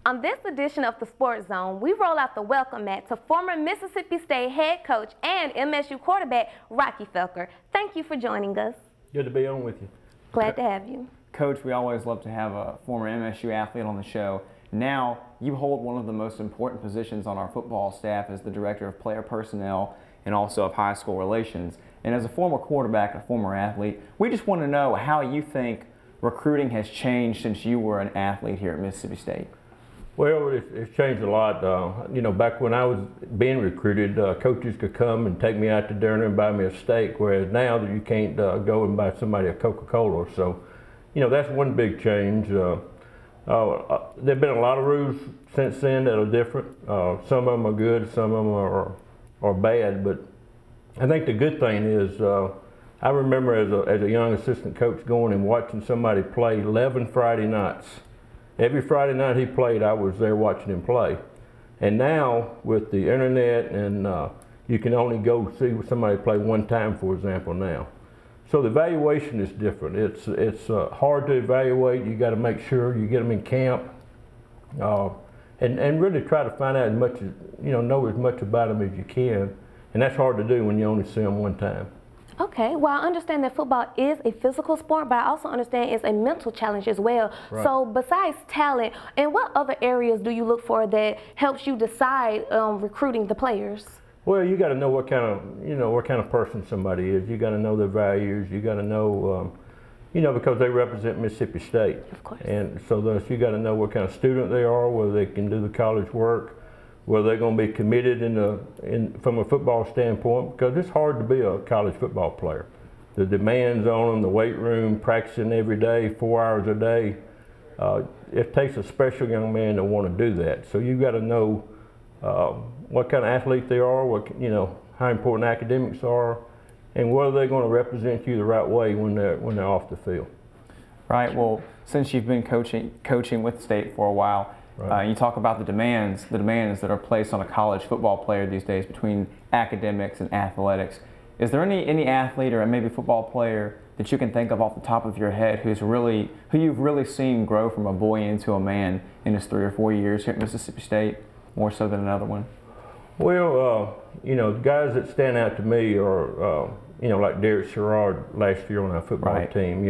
On this edition of the Sports Zone, we roll out the welcome mat to former Mississippi State head coach and MSU quarterback Rockey Felker. Thank you for joining us. Good to be on with you. Glad to have you. Coach, we always love to have a former MSU athlete on the show. Now, you hold one of the most important positions on our football staff as the Director of Player Personnel and also of High School Relations. And as a former quarterback and a former athlete, we just want to know how you think recruiting has changed since you were an athlete here at Mississippi State. Well, it's changed a lot. You know, back when I was being recruited, coaches could come and take me out to dinner and buy me a steak, whereas now that you can't go and buy somebody a Coca-Cola. So, you know, that's one big change. There have been a lot of rules since then that are different. Some of them are good, some of them are bad. But I think the good thing is, I remember as a young assistant coach going and watching somebody play 11 Friday nights. Every Friday night he played, I was there watching him play. And now with the internet and you can only go see somebody play one time, for example, now. So the evaluation is different. It's hard to evaluate. You got to make sure you get them in camp and really try to find out as much as, know as much about them as you can. And that's hard to do when you only see them one time. Okay, well, I understand that football is a physical sport, but I also understand it's a mental challenge as well. Right. So besides talent, in what other areas do you look for that helps you decide recruiting the players? Well, you got to know what kind of person somebody is. You got to know their values. You got to know, because they represent Mississippi State. Of course. And so thus you got to know what kind of student they are, whether they can do the college work, whether they're going to be committed from a football standpoint, because it's hard to be a college football player. The demands on them, the weight room, practicing every day, 4 hours a day, it takes a special young man to want to do that. So you've got to know what kind of athlete they are, how important academics are, and whether they're going to represent you the right way when they're off the field. Right. Well, since you've been coaching with State for a while, right. You talk about the demands that are placed on a college football player these days between academics and athletics. Is there any athlete or maybe football player that you can think of off the top of your head who you've really seen grow from a boy into a man in his 3 or 4 years here at Mississippi State, more so than another one? Well, guys that stand out to me are, like Derek Sherrard last year on our football right. team.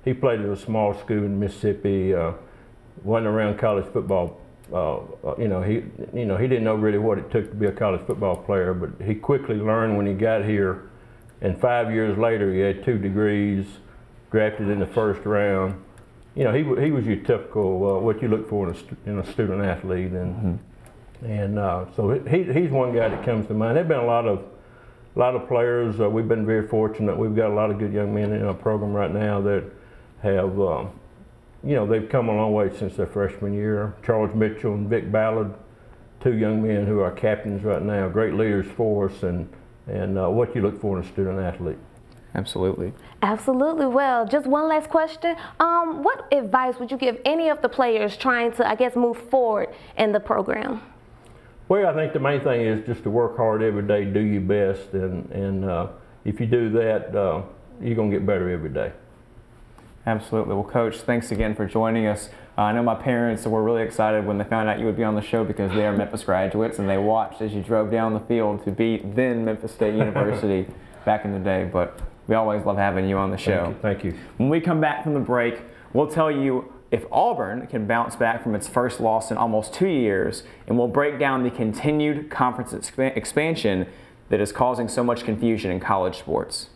He played at a small school in Mississippi. Wasn't around college football. He didn't know really what it took to be a college football player, but he quickly learned when he got here. And 5 years later, he had 2 degrees, drafted in the first round. He was your typical what you look for in a student athlete, and so he's one guy that comes to mind. There've been a lot of players. We've been very fortunate. We've got a lot of good young men in our program right now that have. They've come a long way since their freshman year. Charles Mitchell and Vic Ballard, 2 young men who are captains right now, great leaders for us, and what you look for in a student athlete. Absolutely. Absolutely. Well, just one last question. What advice would you give any of the players trying to, I guess, move forward in the program? Well, I think the main thing is just to work hard every day, do your best, and if you do that, you're going to get better every day. Absolutely. Well, Coach, thanks again for joining us. I know my parents were really excited when they found out you would be on the show because they are Memphis graduates and they watched as you drove down the field to beat then Memphis State University back in the day. But we always love having you on the show. Thank you. When we come back from the break, we'll tell you if Auburn can bounce back from its first loss in almost 2 years, and we'll break down the continued conference expansion that is causing so much confusion in college sports.